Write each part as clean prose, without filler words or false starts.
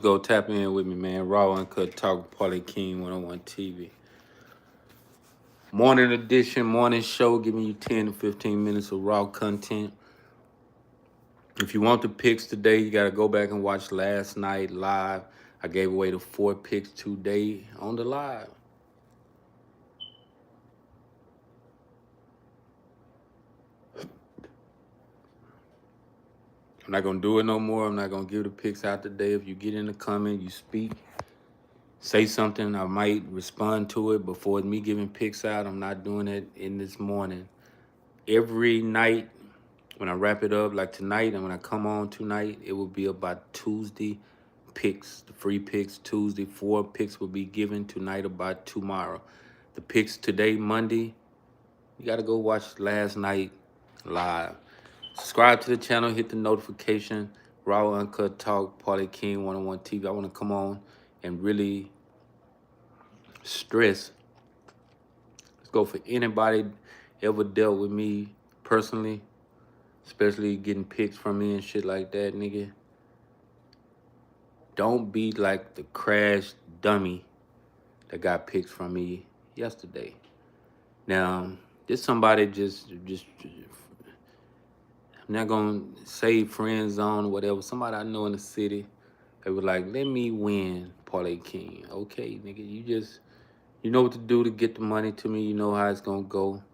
Go tap in with me, man. Raw Uncut Talk, Paulie King 101 TV. Morning edition, morning show, giving you 10 to 15 minutes of raw content. If you want the picks today, you got to go back and watch last night live. I gave away the 4 picks today on the live. I'm not going to do it no more. I'm not going to give the picks out today. If you get in the comment, you speak, say something, I might respond to it before me giving picks out. I'm not doing it in this morning. Every night when I wrap it up, like tonight, and when I come on tonight, it will be about Tuesday picks, the free picks Tuesday. 4 picks will be given tonight about tomorrow. The picks today, Monday, you got to go watch last night live. Subscribe to the channel, hit the notification. Raw Uncut Talk, Paulie King 101 TV. I want to come on and really stress. Let's go for anybody ever dealt with me personally, especially getting picks from me and shit like that, nigga. Don't be like the crash dummy that got picks from me yesterday. Now, this somebody just I'm not gonna say friend zone or whatever. Somebody I know in the city, they were like, let me win Paulie King. Okay, nigga, you know what to do to get the money to me. You know how it's gonna go.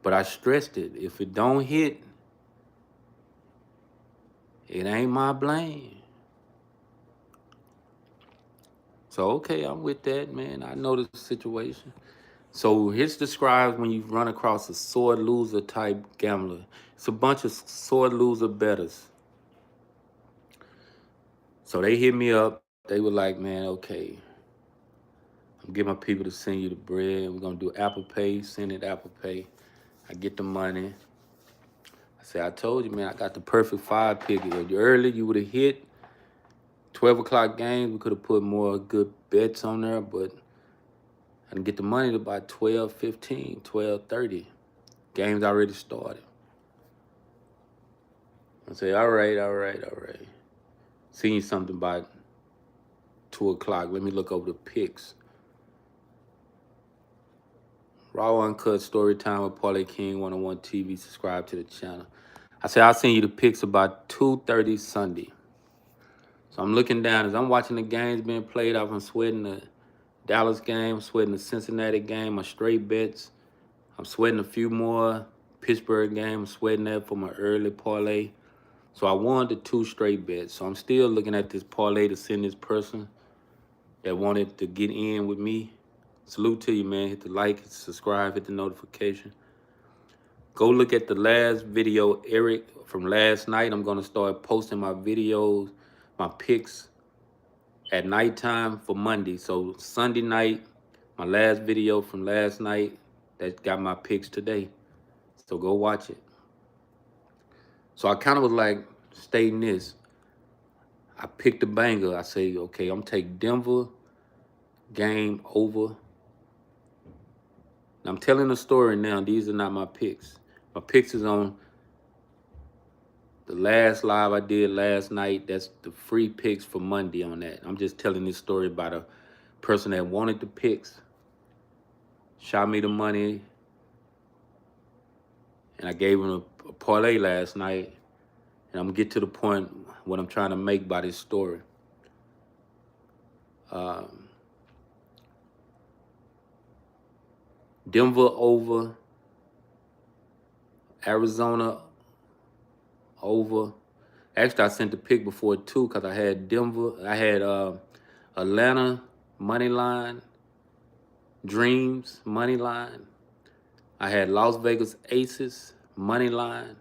But I stressed it. If it don't hit, it ain't my blame. So okay, I'm with that, man. I know the situation. So here's describes when you run across a sore loser type gambler. It's a bunch of sore loser bettors. So they hit me up. They were like, man, okay, I'm getting my people to send you the bread. We're gonna do Apple Pay, send it Apple Pay. I get the money. I say, I told you, man, I got the perfect 5 pick. Early, you would have hit 12 o'clock games. We could have put more good bets on there, but I didn't get the money to about 12:15, 12:30. Games already started. I say, all right. Seen something by 2 o'clock. Let me look over the picks. Raw Uncut Story Time with Paulie King 101 TV. Subscribe to the channel. I said, I'll send you the picks about 2:30 Sunday. So I'm looking down as I'm watching the games being played off. I'm sweating the Dallas game, I'm sweating the Cincinnati game, my straight bets. I'm sweating a few more Pittsburgh game. I'm sweating that for my early parlay. So I won the 2 straight bets. So I'm still looking at this parlay to send this person that wanted to get in with me. Salute to you, man. Hit the like, subscribe, hit the notification. Go look at the last video, Eric, from last night. I'm going to start posting my videos, my picks at nighttime for Monday. So Sunday night, my last video from last night, that got my picks today. So go watch it. So I kind of was like stating this. I picked a banger. I say, okay, I'm take Denver game over. I'm telling a story now. These are not my picks. My picks is on the last live I did last night. That's the free picks for Monday on that. I'm just telling this story about a person that wanted the picks, shot me the money, and I gave him a parlay last night. And I'm going to get to the point what I'm trying to make by this story. Denver over, Arizona over. Actually, I sent the pick before too because I had Denver. I had Atlanta money line, Dreams money line. I had Las Vegas Aces money line,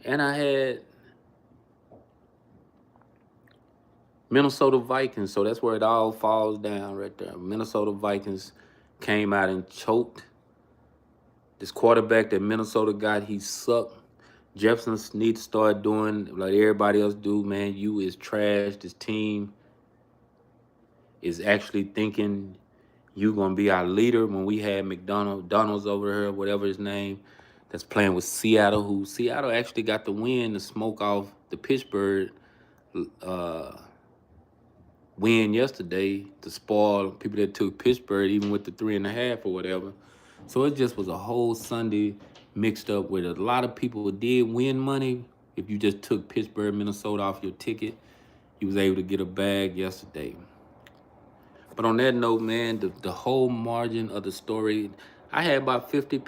and I had Minnesota Vikings. So that's where it all falls down right there. Minnesota Vikings came out and choked. This quarterback that Minnesota got, he sucked. Jefferson needs to start doing like everybody else do, man. You is trash. This team is actually thinking you gonna be our leader. When we had McDonald's over here, whatever his name, that's playing with Seattle, who Seattle actually got the win to smoke off the Pittsburgh uh, win yesterday to spoil people that took Pittsburgh, even with the 3.5 or whatever. So it just was a whole Sunday mixed up with a lot of people did win money. If you just took Pittsburgh, Minnesota off your ticket, you was able to get a bag yesterday. But on that note, man, the whole margin of the story, I had about 15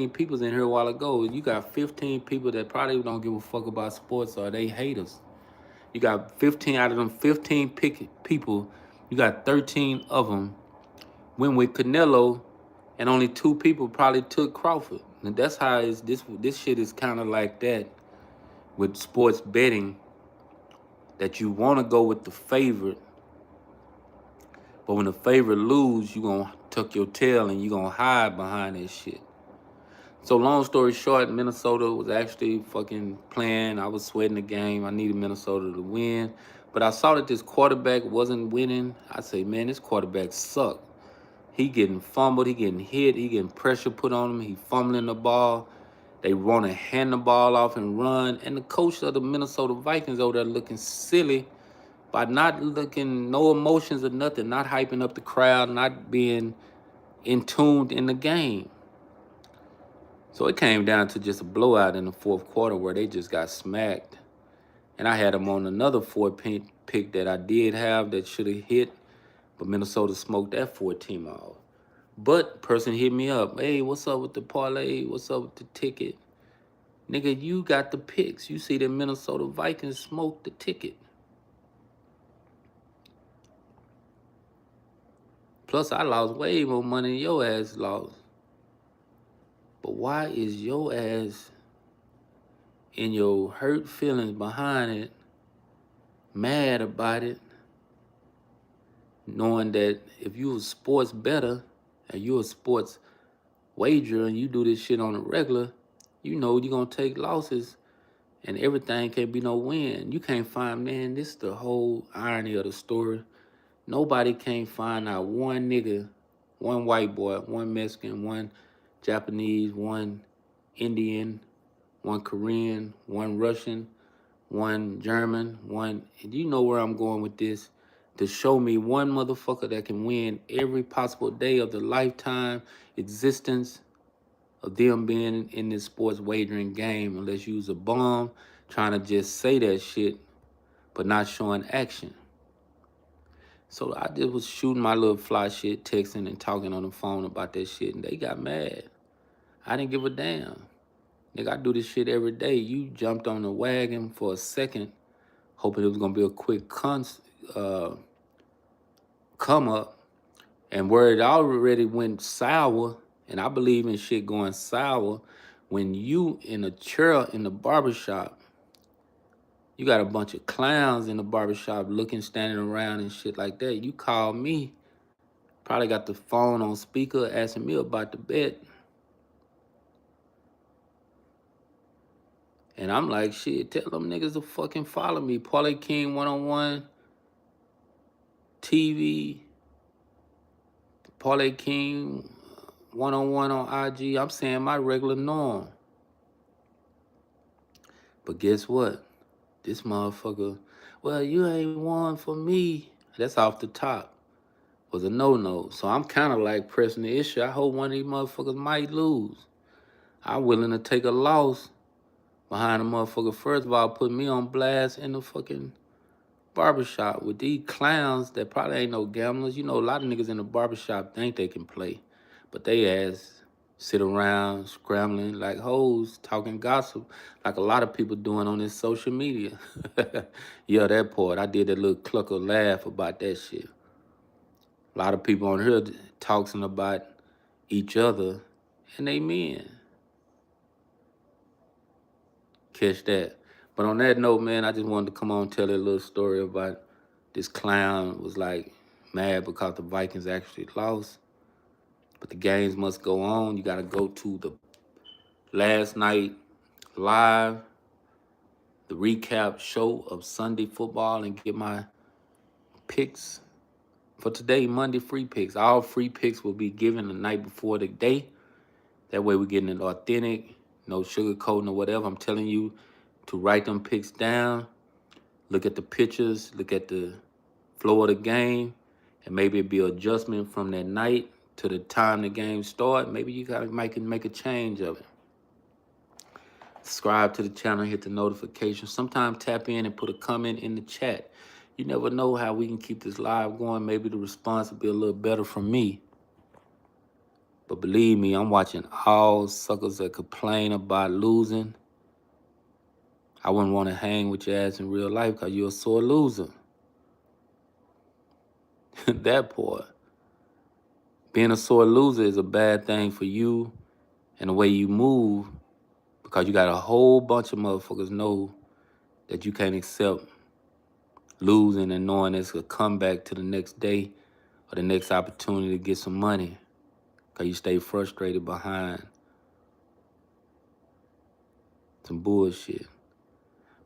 people in here a while ago. You got 15 people that probably don't give a fuck about sports or they haters. You got 15 out of them 15 people, you got 13 of them went with Canelo, and only 2 people probably took Crawford. And that's how this shit is kind of like that with sports betting, that you want to go with the favorite, but when the favorite lose, you gonna tuck your tail and you gonna hide behind that shit. So long story short, Minnesota was actually fucking playing. I was sweating the game. I needed Minnesota to win. But I saw that this quarterback wasn't winning. I say, man, this quarterback sucked. He getting fumbled, he getting hit, he getting pressure put on him, he fumbling the ball. They want to hand the ball off and run. And the coach of the Minnesota Vikings over there looking silly by not looking, no emotions or nothing, not hyping up the crowd, not being in tuned in the game. So it came down to just a blowout in the fourth quarter where they just got smacked. And I had them on another 4-pick that I did have that should have hit, but Minnesota smoked that 4-team off. But person hit me up, hey, what's up with the parlay? What's up with the ticket? Nigga, you got the picks. You see the Minnesota Vikings smoked the ticket. Plus, I lost way more money than your ass lost. But why is your ass in your hurt feelings behind it, mad about it, knowing that if you a sports bettor and you a sports wager and you do this shit on a regular, you know you're going to take losses and everything can't be no win. You can't find, man, this is the whole irony of the story. Nobody can't find out one nigga, one white boy, one Mexican, one Japanese, one Indian, one Korean, one Russian, one German, one, and you know where I'm going with this, to show me one motherfucker that can win every possible day of the lifetime existence of them being in this sports wagering game, unless you was a bum trying to just say that shit but not showing action. So I just was shooting my little fly shit, texting and talking on the phone about that shit, and they got mad. I didn't give a damn. Nigga, I do this shit every day. You jumped on the wagon for a second, hoping it was gonna be a quick come up, and where it already went sour, and I believe in shit going sour, when you in a chair in the barbershop, you got a bunch of clowns in the barbershop looking, standing around and shit like that. You call me, probably got the phone on speaker asking me about the bet. And I'm like, shit, tell them niggas to fucking follow me. Parlay King 101 TV, Parlay King 101 on IG. I'm saying my regular norm. But guess what? This motherfucker, well, you ain't won for me. That's off the top. Was a no-no. So I'm kind of like pressing the issue. I hope one of these motherfuckers might lose. I'm willing to take a loss behind a motherfucker, first of all, put me on blast in the fucking barbershop with these clowns that probably ain't no gamblers. You know, a lot of niggas in the barbershop think they can play, but they ass sit around scrambling like hoes, talking gossip, like a lot of people doing on this social media. Yeah, that part. I did that little clucker laugh about that shit. A lot of people on here talking about each other and they men. Catch that. But on that note, man, I just wanted to come on and tell a little story about this clown was like mad because the Vikings actually lost. But the games must go on. You got to go to the last night live, the recap show of Sunday football, and get my picks for today, Monday free picks. All free picks will be given the night before the day. That way we're getting it authentic, no sugarcoating or whatever. I'm telling you to write them picks down, look at the pictures, look at the flow of the game, and maybe it'll be an adjustment from that night to the time the game start. Maybe you gotta make a change of it. Subscribe to the channel, hit the notification. Sometimes tap in and put a comment in the chat. You never know how we can keep this live going. Maybe the response will be a little better from me. But believe me, I'm watching all suckers that complain about losing. I wouldn't want to hang with your ass in real life because you're a sore loser. That part. Being a sore loser is a bad thing for you and the way you move, because you got a whole bunch of motherfuckers know that you can't accept losing and knowing it's a comeback to the next day or the next opportunity to get some money because you stay frustrated behind some bullshit.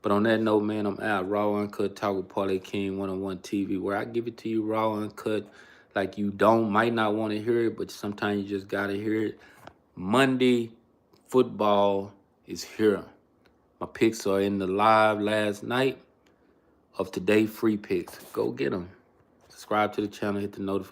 But on that note, man, I'm out. Raw Uncut Talk with Parlay King 101 TV, where I give it to you raw, uncut, like you might not want to hear it, but sometimes you just got to hear it. Monday football is here. My picks are in the live last night of today, free picks. Go get them. Subscribe to the channel, hit the notification.